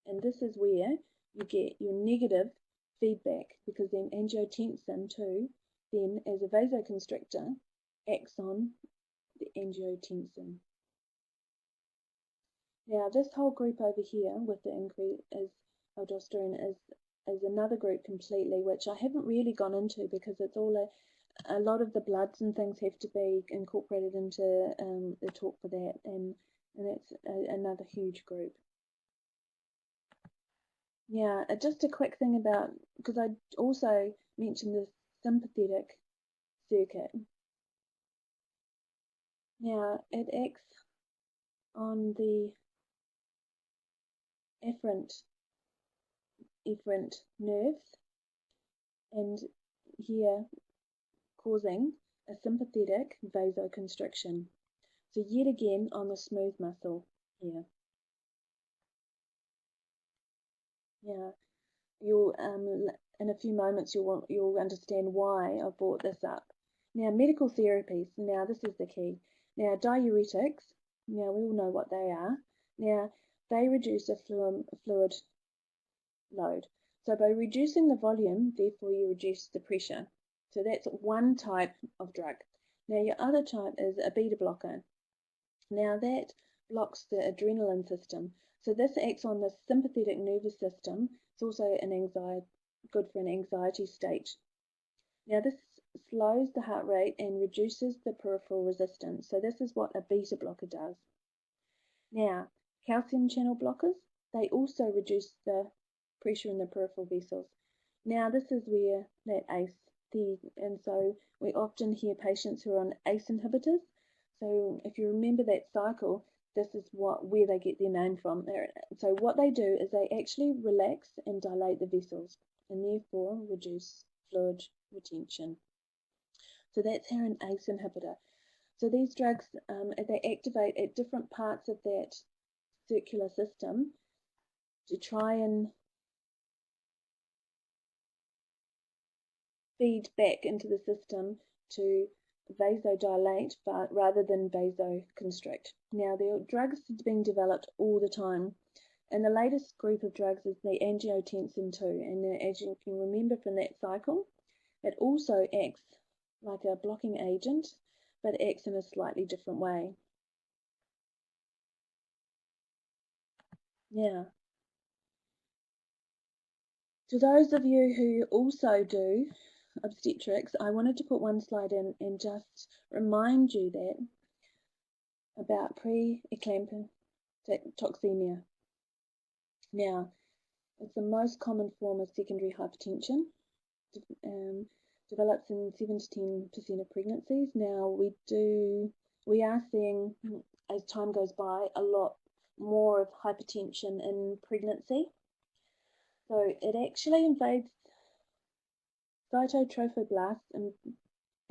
And this is where you get your negative feedback, because then angiotensin 2 then as a vasoconstrictor acts on the angiotensin. Now this whole group over here with the increase is aldosterone is another group completely, which I haven't really gone into because it's all a lot of the bloods and things have to be incorporated into the talk for that, and that's another huge group. Yeah, just a quick thing about, because I also mentioned the sympathetic circuit. Now, it acts on the efferent nerves, and here causing a sympathetic vasoconstriction. So yet again on the smooth muscle here. Yeah, you'll in a few moments you'll understand why I brought this up. Now, medical therapies. Now, this is the key. Now, diuretics. Now, we all know what they are. Now, they reduce the fluid load. So by reducing the volume, therefore you reduce the pressure. So that's one type of drug. Now, your other type is a beta blocker. Now, that blocks the adrenaline system. So this acts on the sympathetic nervous system. It's also good for an anxiety state. Now, this slows the heart rate and reduces the peripheral resistance. So this is what a beta blocker does. Now, calcium channel blockers, they also reduce the pressure in the peripheral vessels. Now, this is where that ACE, and so we often hear patients who are on ACE inhibitors. So if you remember that cycle, this is where they get their name from. So what they do is they actually relax and dilate the vessels, and therefore reduce fluid retention. So that's how an ACE inhibitor. So these drugs, they activate at different parts of that circular system to try and feed back into the system to vasodilate rather than vasoconstrict. Now, there are drugs being developed all the time, and the latest group of drugs is the angiotensin 2, and as you can remember from that cycle, it also acts like a blocking agent, but acts in a slightly different way. Yeah. To those of you who also do obstetrics, I wanted to put one slide in and just remind you that about pre-eclamptic toxemia. Now, it's the most common form of secondary hypertension. Develops in 7 to 10% of pregnancies. Now, we are seeing, as time goes by, a lot more of hypertension in pregnancy. So it actually invades cytotrophoblasts and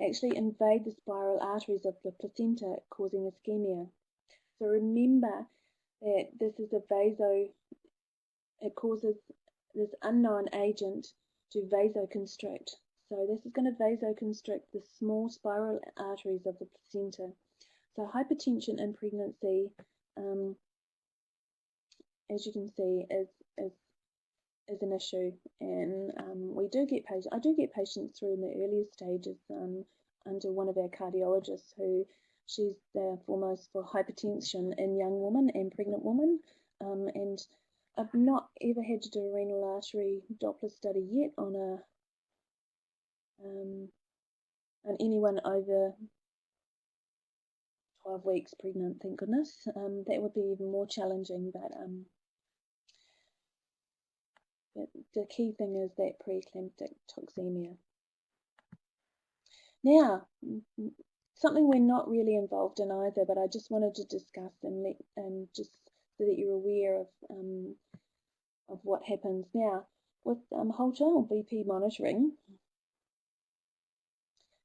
actually invade the spiral arteries of the placenta, causing ischemia. So remember that this is it causes this unknown agent to vasoconstrict. So this is going to vasoconstrict the small spiral arteries of the placenta. So hypertension in pregnancy, as you can see, is an issue, and I do get patients through in the earlier stages under one of our cardiologists she's the foremost for hypertension in young women and pregnant women, and I've not ever had to do a renal artery Doppler study yet on anyone over 12 weeks pregnant, thank goodness. That would be even more challenging, but the key thing is that pre-eclamptic toxemia. Now, something we're not really involved in either, but I just wanted to discuss and just so that you're aware of what happens now with Holter or BP monitoring.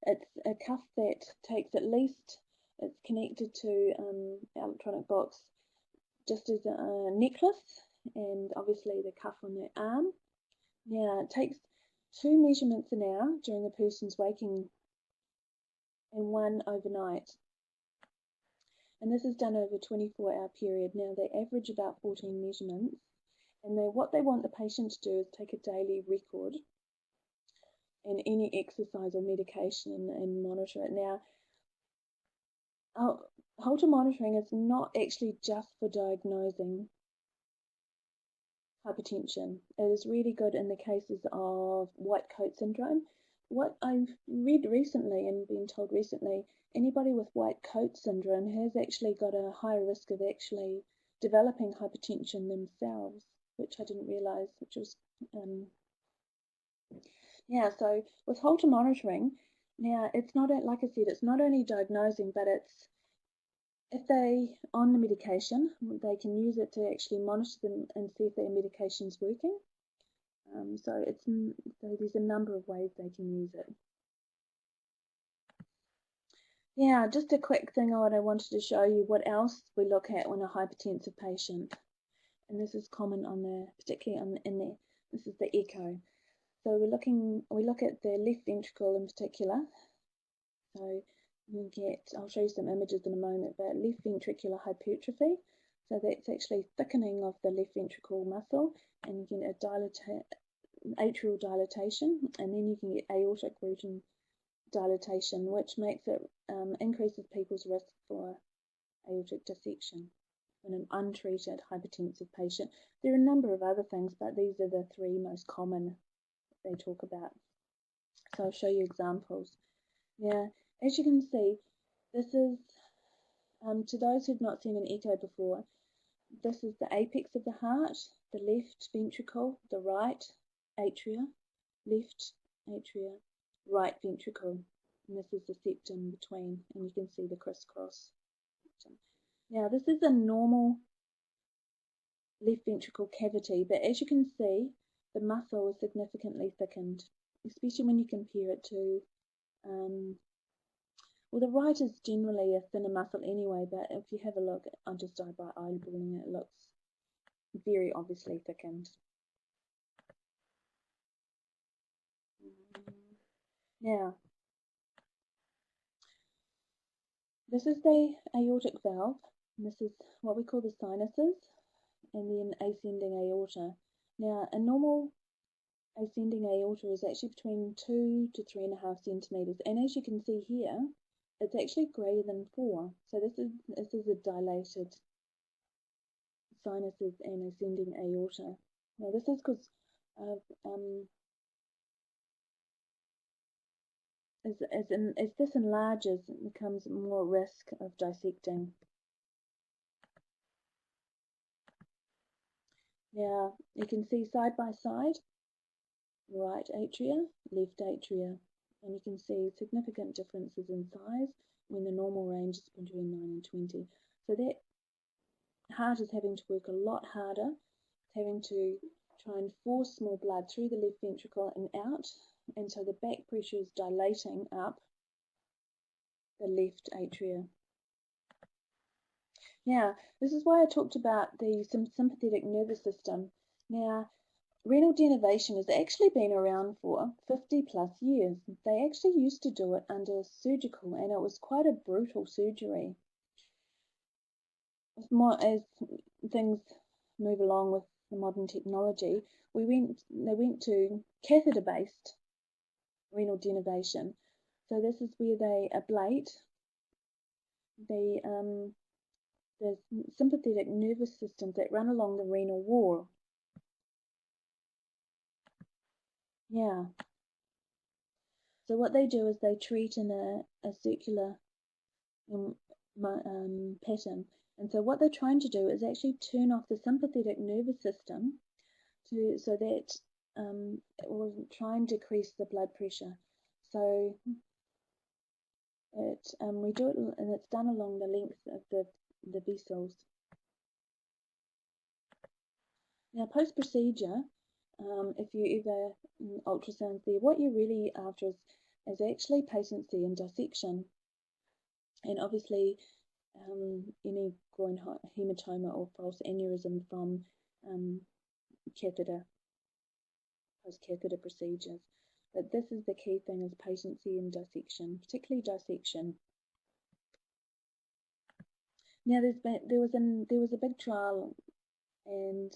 It's a cuff that takes it's connected to electronic box just as a necklace, and obviously the cuff on the arm. Now, it takes 2 measurements an hour during the person's waking and 1 overnight. And this is done over a 24-hour period. Now, they average about 14 measurements. And what they want the patient to do is take a daily record and any exercise or medication and monitor it. Now, Holter monitoring is not actually just for diagnosing hypertension. It is really good in the cases of white coat syndrome. What I've read recently and been told recently, anybody with white coat syndrome has actually got a higher risk of actually developing hypertension themselves, which I didn't realize, which was, yeah, so with Holter monitoring, now it's not, like I said, it's not only diagnosing, but it's, if they on the medication, they can use it to actually monitor them and see if their medication's working. So there's a number of ways they can use it. Yeah, just a quick thing I wanted to show you what else we look at when a hypertensive patient, and this is common on the, particularly in there. This is the echo. So we look at the left ventricle in particular. So you get, I'll show you some images in a moment, but left ventricular hypertrophy. So that's actually thickening of the left ventricle muscle, and you can get a atrial dilatation, and then you can get aortic root dilatation, which makes it increases people's risk for aortic dissection in an untreated hypertensive patient. There are a number of other things, but these are the three most common they talk about. So I'll show you examples. Now, as you can see, this is, to those who've not seen an echo before, this is the apex of the heart, the left ventricle, the right atria, left atria, right ventricle, and this is the septum between, and you can see the crisscross. Now, this is a normal left ventricle cavity, but as you can see, the muscle is significantly thickened, especially when you compare it to, well, the right is generally a thinner muscle anyway, but if you have a look, I'll just die by eyeballing it, it looks very obviously thickened. Now, this is the aortic valve, and this is what we call the sinuses, and then ascending aorta. Now, a normal ascending aorta is actually between 2 to 3.5 centimeters, and as you can see here, it's actually greater than 4. So this is a dilated sinuses and ascending aorta. Now, this is because of as this enlarges, it becomes more risk of dissecting. Now, you can see side by side, right atria, left atria, and you can see significant differences in size when the normal range is between 9 and 20. So that heart is having to work a lot harder. It's having to try and force more blood through the left ventricle and out, and so the back pressure is dilating up the left atria. Now, this is why I talked about the sympathetic nervous system. Now, renal denervation has actually been around for 50 plus years. They actually used to do it under surgical, and it was quite a brutal surgery. As things move along with the modern technology, they went to catheter-based renal denervation. So this is where they ablate the sympathetic nervous systems that run along the renal wall. Yeah. So what they do is they treat in a circular pattern. And so what they're trying to do is actually turn off the sympathetic nervous system so that it will try and decrease the blood pressure. So we do it, and it's done along the length of the vessels. Now, post-procedure, if you ever ultrasound there, what you're really after is actually patency and dissection, and obviously any groin hematoma or false aneurysm from post-catheter procedures. But this is the key thing, is patency and dissection, particularly dissection. Now there was a big trial, and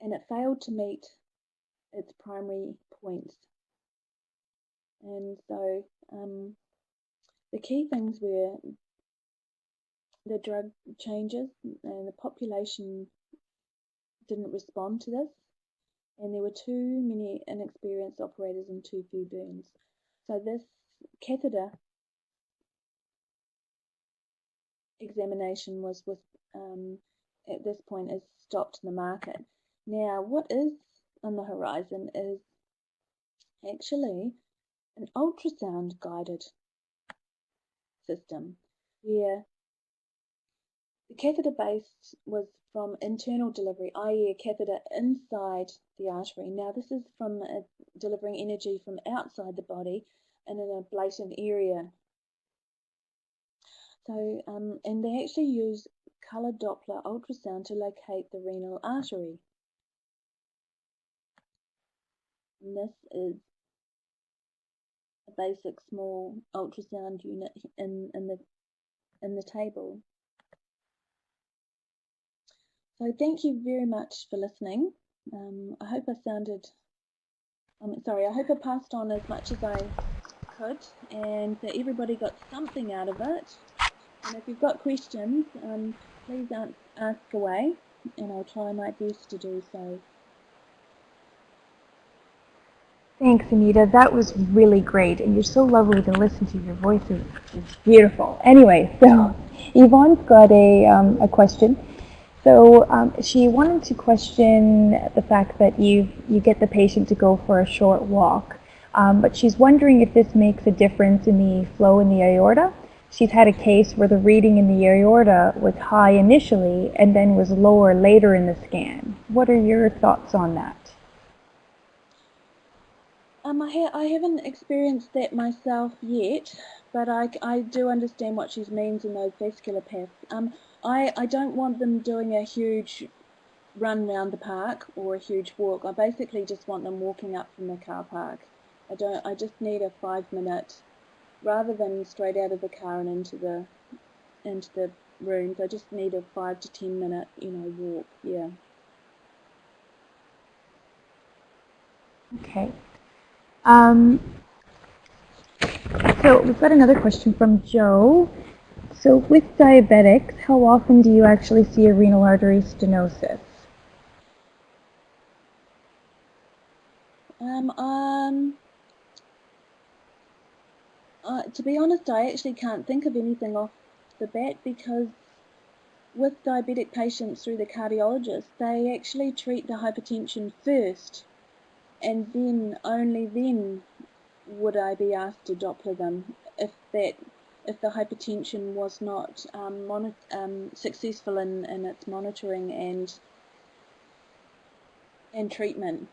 it failed to meet its primary points. And so the key things were the drug changes, and the population didn't respond to this, and there were too many inexperienced operators and too few burns. So this catheter examination was at this point is stopped in the market. Now, what is on the horizon is actually an ultrasound guided system, where the catheter base was from internal delivery, i.e. a catheter inside the artery. Now this is from delivering energy from outside the body in an ablatant area. So, and they actually use color Doppler ultrasound to locate the renal artery. And this is a basic small ultrasound unit in the table. So thank you very much for listening. I hope I passed on as much as I could, and that everybody got something out of it. And if you've got questions, please ask away, and I'll try my best to do so. Thanks, Anita. That was really great, and you're so lovely to listen to. Your voice is beautiful. Anyway, so Yvonne's got a question. So she wanted to question the fact that you get the patient to go for a short walk, but she's wondering if this makes a difference in the flow in the aorta. She's had a case where the reading in the aorta was high initially and then was lower later in the scan. What are your thoughts on that? I haven't experienced that myself yet, but I do understand what she means in those vascular paths. I don't want them doing a huge run round the park or a huge walk. I basically just want them walking up from the car park. I just need a 5-minute, rather than straight out of the car and into the rooms. I just need a 5 to 10 minute, walk. Yeah. Okay. So we've got another question from Joe. So with diabetics, how often do you actually see a renal artery stenosis? To be honest, I actually can't think of anything off the bat, because with diabetic patients through the cardiologist, they actually treat the hypertension first, and then, only then, would I be asked to Doppler them if the hypertension was not successful in its monitoring and treatment.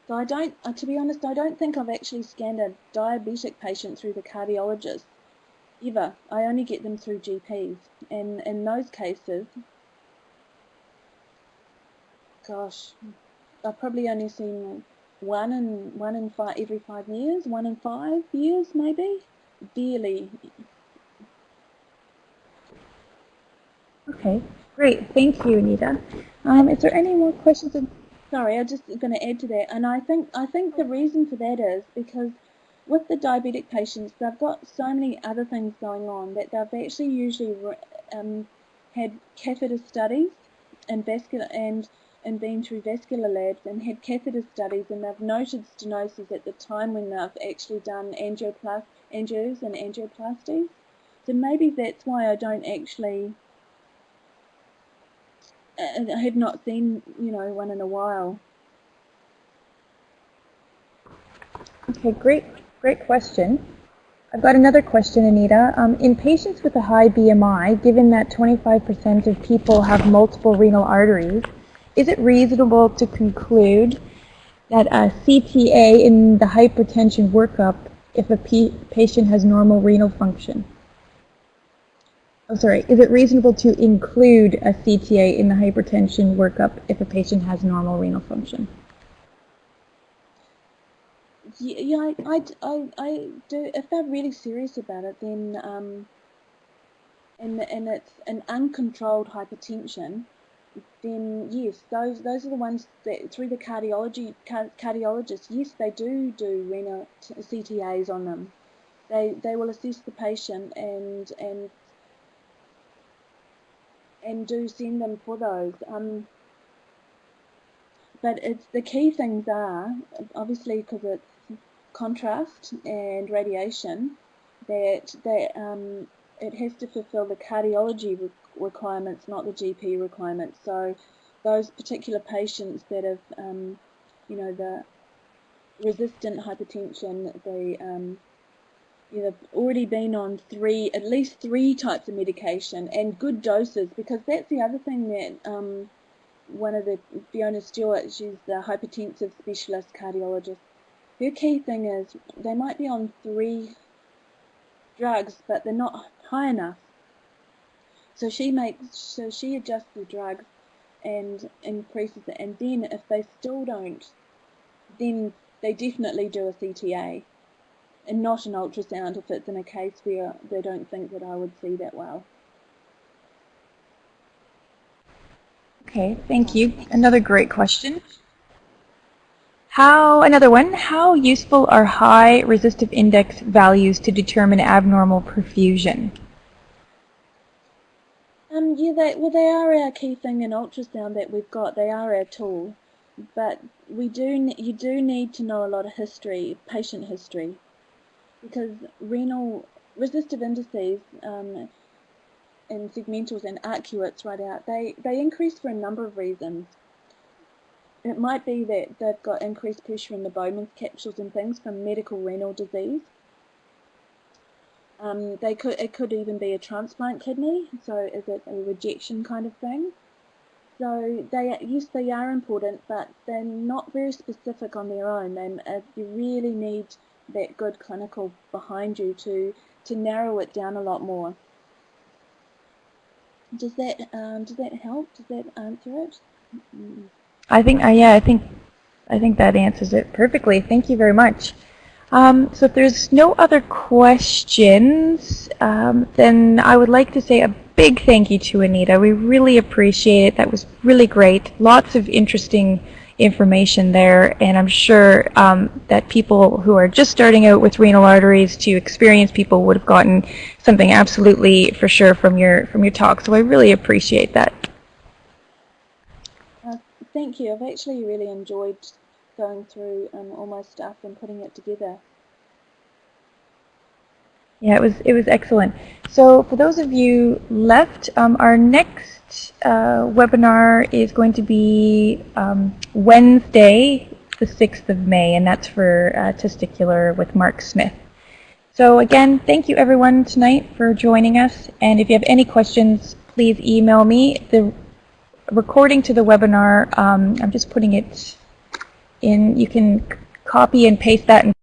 So to be honest, I don't think I've actually scanned a diabetic patient through the cardiologist ever. I only get them through GPs, and in those cases, gosh, I've probably only seen one in every 5 years, 1 in 5 years maybe, barely. Okay, great. Thank you, Anita. Is there any more questions? Sorry, I'm just going to add to that, and I think the reason for that is because with the diabetic patients, they've got so many other things going on that they've actually usually had catheter studies and vascular and been through vascular labs and had catheter studies, and they've noted stenosis at the time when they've actually done angios and angioplasties. So maybe that's why I don't actually. I have not seen, one in a while. Okay, great question. I've got another question, Anita. In patients with a high BMI, given that 25% of people have multiple renal arteries, is it reasonable to conclude that a CTA in the hypertension workup if a patient has normal renal function? Is it reasonable to include a CTA in the hypertension workup if a patient has normal renal function? Yeah, I do. If they're really serious about it, then and it's an uncontrolled hypertension, then yes, those are the ones that through the cardiologist, yes, they do renal CTAs on them. They will assess the patient and do send them for those. But it's the key things are obviously, because it's contrast and radiation, that it has to fulfill the cardiology requirements, not the GP requirements. So those particular patients that have, the resistant hypertension, they've already been on at least three types of medication and good doses, because that's the other thing that one of the Fiona Stewart, she's the hypertensive specialist cardiologist. Her key thing is they might be on 3 drugs, but they're not high enough. So she adjusts the drugs and increases it, and then if they still don't, then they definitely do a CTA and not an ultrasound if it's in a case where they don't think that I would see that well. Okay, thank you. Another great question. Another one, how useful are high resistive index values to determine abnormal perfusion? They are our key thing in ultrasound that we've got. They are our tool, but you do need to know a lot of history, patient history, because renal resistive indices and segmentals and arcuates right out, they increase for a number of reasons. It might be that they've got increased pressure in the Bowman's capsules and things from medical renal disease. It could even be a transplant kidney, so is it a rejection kind of thing? So yes, they are important, but they're not very specific on their own. You really need that good clinical behind you to narrow it down a lot more. Does that help? Does that answer it? I think that answers it perfectly. Thank you very much. So if there's no other questions, then I would like to say a big thank you to Anita. We really appreciate it. That was really great. Lots of interesting information there, and I'm sure that people who are just starting out with renal arteries to experienced people would have gotten something absolutely for sure from your talk. So I really appreciate that. Thank you. I've actually really enjoyed going through all my stuff and putting it together. Yeah, it was excellent. So for those of you left, our next webinar is going to be Wednesday, the 6th of May, and that's for testicular with Mark Smith. So again, thank you everyone tonight for joining us, and if you have any questions, please email me. The recording to the webinar, I'm just putting it in. You can copy and paste that and